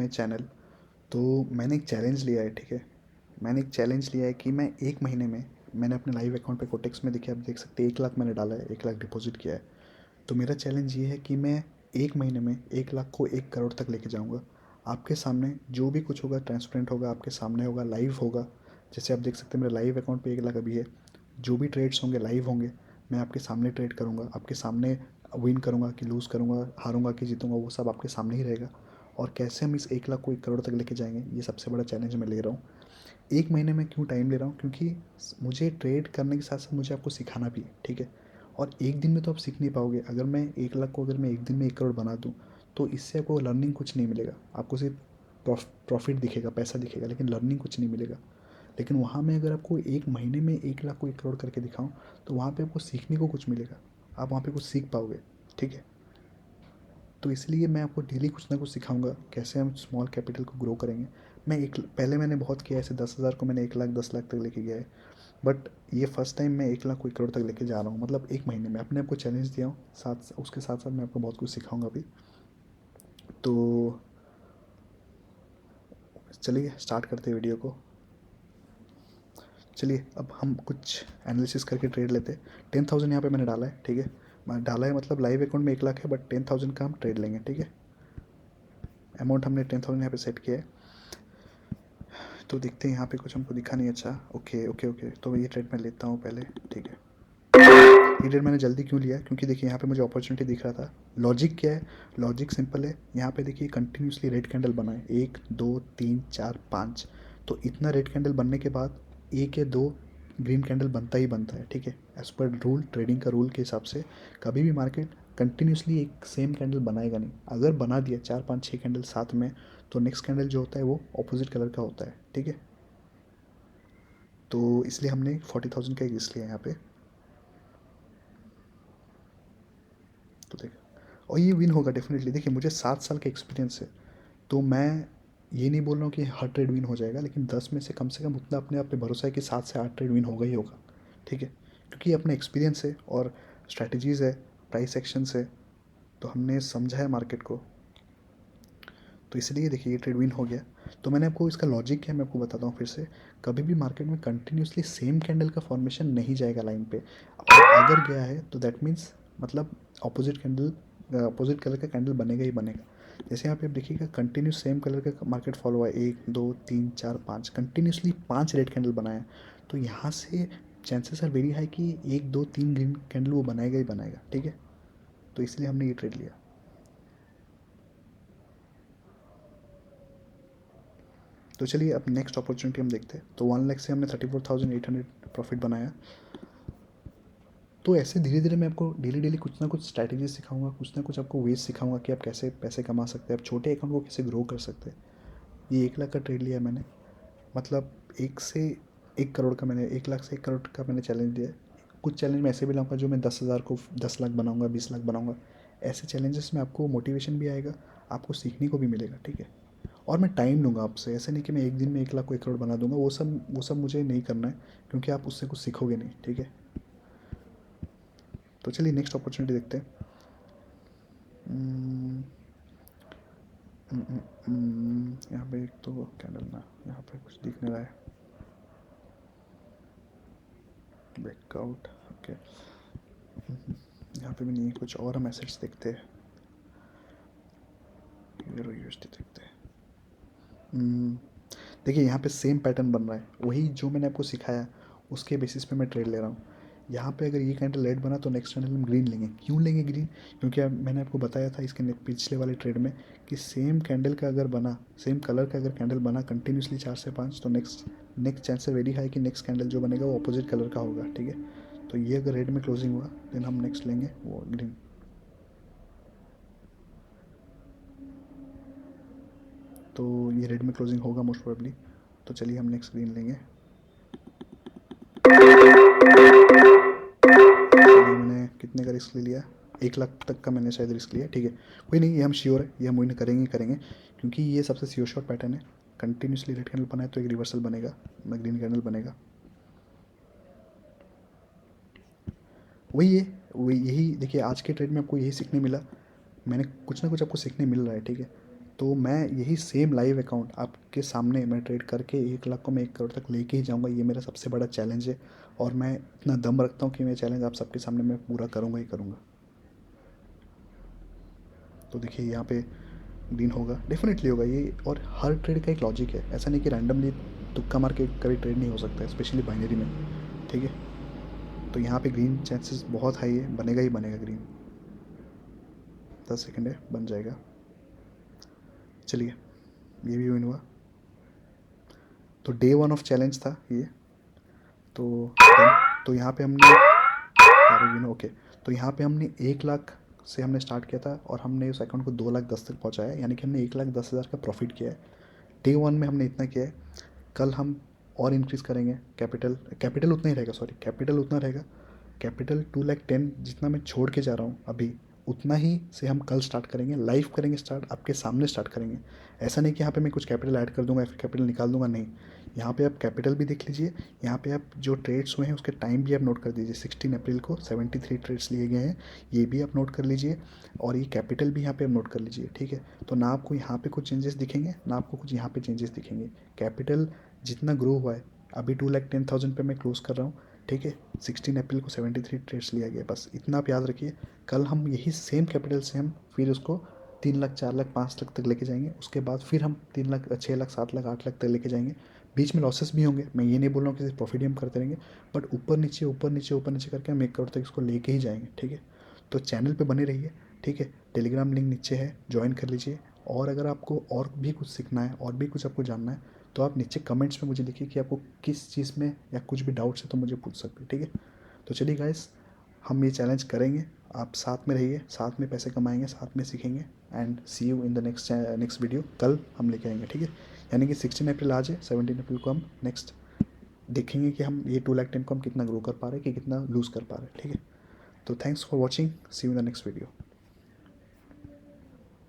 में चैनल। तो मैंने एक चैलेंज लिया है, ठीक है। मैंने एक चैलेंज लिया है कि मैं एक महीने में, मैंने अपने लाइव अकाउंट पे कोटेक्स में देखिए, आप देख सकते हैं 1 लाख मैंने डाला है, 1 लाख डिपॉजिट किया है। तो मेरा चैलेंज ये है कि मैं एक महीने में 1 लाख को 1 करोड़ तक लेके जाऊँगा। आपके सामने जो भी कुछ होगा ट्रांसपेरेंट होगा, आपके सामने होगा, लाइव होगा। जैसे आप देख सकते हैं मेरे लाइव अकाउंट पे 1 लाख अभी है। जो भी ट्रेड्स होंगे लाइव होंगे, मैं आपके सामने ट्रेड करूँगा, आपके सामने विन करूँगा कि लूज़ करूँगा, हारूँगा कि जीतूँगा, वो सब आपके सामने ही रहेगा। और कैसे हम इस 1 लाख को 1 करोड़ तक लेके जाएंगे, ये सबसे बड़ा चैलेंज मैं ले रहा हूँ। एक महीने में क्यों टाइम ले रहा हूँ, क्योंकि मुझे ट्रेड करने के साथ साथ मुझे आपको सिखाना भी है, ठीक है। और एक दिन में तो आप सीख नहीं पाओगे। अगर मैं 1 लाख को, अगर मैं एक दिन में 1 करोड़ बना दूँ, तो इससे आपको लर्निंग कुछ नहीं मिलेगा। आपको सिर्फ प्रॉफिट दिखेगा, पैसा दिखेगा, लेकिन लर्निंग कुछ नहीं मिलेगा। लेकिन वहाँ में अगर आपको एक महीने में 1 लाख को 1 करोड़ करके दिखाऊँ, तो वहाँ पे आपको सीखने को कुछ मिलेगा। आप वहाँ पे कुछ सीख पाओगे, ठीक है। तो इसलिए मैं आपको डेली कुछ ना कुछ सिखाऊंगा, कैसे हम स्मॉल कैपिटल को ग्रो करेंगे। मैं एक पहले मैंने बहुत किया, ऐसे 10,000 को मैंने 1 लाख 10 लाख तक लेके गया है। बट ये फर्स्ट टाइम मैं 1 लाख को 1 करोड़ तक लेके जा रहा हूँ, मतलब एक महीने में अपने आपको चैलेंज दिया हूँ। साथ उसके साथ साथ मैं आपको बहुत कुछ सिखाऊंगा अभी। तो चलिए स्टार्ट करते हैं वीडियो को। चलिए अब हम कुछ एनालिसिस करके ट्रेड लेते हैं। 10,000 यहाँ पे मैंने डाला है, ठीक है। मैं डाला है मतलब लाइव अकाउंट में 1 लाख है, बट 10,000 का हम ट्रेड लेंगे, ठीक है। अमाउंट हमने 10,000 यहाँ पे सेट किया है। तो देखते हैं, यहाँ पे कुछ हमको दिखा नहीं। अच्छा, ओके ओके ओके, तो ये ट्रेड मैं लेता हूँ पहले, ठीक है। ये ट्रेड मैंने जल्दी क्यों लिया, क्योंकि देखिए यहाँ पे मुझे अपॉर्चुनिटी दिख रहा था। लॉजिक क्या है, लॉजिक सिंपल है। यहाँ पे देखिए कंटिन्यूसली रेड कैंडल बना है, 1 2 3 4 5। तो इतना रेड कैंडल बनने के बाद एक या दो ग्रीन कैंडल बनता ही बनता है, ठीक है। एज पर रूल, ट्रेडिंग का रूल के हिसाब से कभी भी मार्केट कंटिन्यूसली एक सेम कैंडल बनाएगा नहीं। अगर बना दिया 4 5 6 कैंडल साथ में, तो नेक्स्ट कैंडल जो होता है वो ऑपोजिट कलर का होता है, ठीक है। तो इसलिए हमने 40,000 का एक रिस्क लिया यहाँ पे। तो देखो, और ये विन होगा डेफिनेटली। देखिए मुझे 7 साल का एक्सपीरियंस है। तो मैं ये नहीं बोल रहा हूँ कि हर ट्रेड विन हो जाएगा, लेकिन 10 में से कम उतना अपने आप पे भरोसा है कि 7 से 8 ट्रेड विन होगा ही होगा, ठीक है। क्योंकि अपना एक्सपीरियंस है और स्ट्रैटेजीज़ है, प्राइस एक्शंस है, तो हमने समझा है मार्केट को। तो इसलिए देखिए ये ट्रेड विन हो गया। तो मैंने आपको इसका लॉजिक क्या है मैं आपको बताता हूँ फिर से। कभी भी मार्केट में कंटिन्यूसली सेम कैंडल का फॉर्मेशन नहीं जाएगा लाइन पे। और अगर गया है तो दैट मीन्स मतलब अपोजिट कैंडल, अपोजिट कलर का कैंडल बनेगा ही बनेगा। जैसे यहाँ पे आप देखिएगा कंटिन्यू सेम कलर का मार्केट फॉलो हुआ है, 1 2 3 4 5 कंटिन्यूसली 5 रेड कैंडल बनाया। तो यहाँ से चांसेस आर वेरी हाई कि 1 2 3 ग्रीन कैंडल वो बनाएगा ही बनाएगा, ठीक है। तो इसलिए हमने ये ट्रेड लिया। तो चलिए अब नेक्स्ट अपॉर्चुनिटी हम देखते हैं। तो 1 लाख से हमने 34,800 प्रॉफिट बनाया। तो ऐसे धीरे धीरे मैं आपको डेली डेली कुछ ना कुछ स्ट्रैटेजी सिखाऊंगा, कुछ ना कुछ आपको वेज सिखाऊंगा कि आप कैसे पैसे कमा सकते हैं, आप छोटे अकाउंट को कैसे ग्रो कर सकते हैं। ये 1 लाख का ट्रेड लिया है मैंने, मतलब 1 करोड़ का मैंने, 1 लाख से 1 करोड़ का मैंने चैलेंज लिया है। कुछ चैलेंज मैं ऐसे भी लाऊंगा जो मैं 10,000 को 10 लाख बनाऊंगा, 20 लाख बनाऊंगा। ऐसे चैलेंजेस में आपको मोटिवेशन भी आएगा, आपको सीखने को भी मिलेगा, ठीक है। और मैं टाइम लूँगा आपसे, ऐसे नहीं कि मैं एक दिन में 1 लाख को 1 करोड़ बना दूंगा। वो सब मुझे नहीं करना है, क्योंकि आप उससे कुछ सीखोगे नहीं, ठीक है। तो चलिए नेक्स्ट अपॉर्चुनिटी देखते हैं। यहाँ पे एक तो कैंडल ना, यहाँ पे कुछ दिख नहीं रहा है। Breakout, okay. यहाँ पे भी नहीं है कुछ, और हम एसेट्स देखते हैं। यूरो यूएसडी देखते हैं। देखिए यहाँ पे सेम पैटर्न बन रहा है, वही जो मैंने आपको सिखाया उसके बेसिस पे मैं ट्रेड ले रहा हूँ। यहाँ पे अगर ये कैंडल रेड बना तो नेक्स्ट कैंडल हम ग्रीन लेंगे। क्यों लेंगे ग्रीन, क्योंकि मैंने आपको बताया था इसके पिछले वाले ट्रेड में कि सेम कैंडल का अगर बना, सेम कलर का अगर कैंडल बना कंटिन्यूसली 4 से 5, तो नेक्स्ट नेक्स्ट चांस है वेरी हाई कि नेक्स्ट कैंडल जो बनेगा वो अपोजिट कलर का होगा, ठीक है। तो ये अगर रेड में क्लोजिंग हुआ देन हम नेक्स्ट लेंगे वो ग्रीन। तो ये रेड में क्लोजिंग होगा मोस्ट प्रोबेबली। तो चलिए हम नेक्स्ट ग्रीन लेंगे। चलिए मैंने कितने का रिस्क ले लिया, 1 लाख तक का मैंने शायद रिस्क लिया, ठीक है। कोई नहीं, ये हम श्योर है, ये हम विन करेंगे ही करेंगे, क्योंकि ये सबसे श्योर शॉट पैटर्न है। कंटिन्यूसली रेड कैंडल बनाए तो एक रिवर्सल बनेगा, ग्रीन कैंडल बनेगा। वही है, वही यही देखिए आज के ट्रेड में आपको यही सीखने मिला। मैंने कुछ ना कुछ आपको सीखने मिल रहा है, ठीक है। तो मैं यही सेम लाइव अकाउंट आपके सामने मैं ट्रेड करके 1 लाख को मैं 1 करोड़ तक लेके ही जाऊँगा। ये मेरा सबसे बड़ा चैलेंज है और मैं इतना दम रखता हूँ कि मैं चैलेंज आप सबके सामने मैं पूरा करूँगा ही करूँगा। तो देखिए यहाँ पे ग्रीन होगा, डेफिनेटली होगा ये। और हर ट्रेड का एक लॉजिक है, ऐसा नहीं कि रैंडमली तुक्का मार के कभी ट्रेड नहीं हो सकता है, स्पेशली बाइनरी में। ठीक है, तो यहाँ पे ग्रीन चांसेस बहुत हाई है, बनेगा ही बनेगा ग्रीन। 10 सेकेंड है, बन जाएगा। चलिए, ये भी विन हुआ। तो डे 1 ऑफ चैलेंज था ये। तो तो यहाँ पे हमने ओके, तो यहाँ पे हमने 1 लाख से हमने स्टार्ट किया था और हमने उस अकाउंट को 2,10,000 तक पहुँचाया, यानी कि हमने 1,10,000 का प्रॉफिट किया है। डे 1 में हमने इतना किया है। कल हम और इंक्रीज़ करेंगे कैपिटल, कैपिटल उतना ही रहेगा, सॉरी कैपिटल उतना रहेगा। कैपिटल 2,10,000 जितना मैं छोड़ के जा रहा हूँ अभी, उतना ही से हम कल स्टार्ट करेंगे, लाइव करेंगे स्टार्ट, आपके सामने स्टार्ट करेंगे। ऐसा नहीं कि यहाँ पे मैं कुछ कैपिटल ऐड कर दूंगा या फिर कैपिटल निकाल दूंगा, नहीं। यहाँ पे आप कैपिटल भी देख लीजिए, यहाँ पे आप जो ट्रेड्स हुए हैं उसके टाइम भी आप नोट कर दीजिए। 16 अप्रैल को 73 ट्रेड्स लिए गए हैं, ये भी आप नोट कर लीजिए। और ये कैपिटल भी यहाँ पे आप नोट कर लीजिए, ठीक है। तो ना आपको यहाँ पे कुछ चेंजेस दिखेंगे, ना आपको कुछ यहाँ पे चेंजेस दिखेंगे। कैपिटल जितना ग्रो हुआ है, अभी 2,10,000 पे मैं क्लोज कर रहा हूँ, ठीक है। 16 अप्रैल को 73 ट्रेड्स लिया गया, बस इतना आप याद रखिए। कल हम यही सेम कैपिटल से हम फिर उसको 3 लाख, 4 लाख, 5 लाख तक लेके जाएंगे। उसके बाद फिर हम 3 लाख, 6 लाख, 7 लाख, 8 लाख तक लेके जाएंगे। बीच में लॉसेस भी होंगे, मैं ये नहीं बोल रहा हूँ कि सिर्फ प्रॉफिट ही हम करते रहेंगे, बट ऊपर नीचे ऊपर नीचे ऊपर नीचे करके हम 1 करोड़ तक इसको लेके ही जाएंगे, ठीक है। तो चैनल पे बने रहिए, ठीक है। टेलीग्राम लिंक नीचे है, ज्वाइन कर लीजिए। और अगर आपको और भी कुछ सीखना है और भी कुछ आपको जानना है तो आप नीचे कमेंट्स में मुझे लिखिए कि आपको किस चीज़ में या कुछ भी डाउट्स है तो मुझे पूछ सकते हैं, ठीक है। तो चलिए गाइस, हम ये चैलेंज करेंगे, आप साथ में रहिए, साथ में पैसे कमाएंगे, साथ में सीखेंगे। And see you in the next video. कल हम लेके आएंगे, ठीक है। यानी कि 16 अप्रैल आज है, 17 अप्रैल को हम नेक्स्ट देखेंगे कि हम ये 2,10,000 को हम कितना ग्रो कर पा रहे हैं, कि कितना लूज़ कर पा रहे हैं, ठीक है। तो thanks for watching, see you in the next video.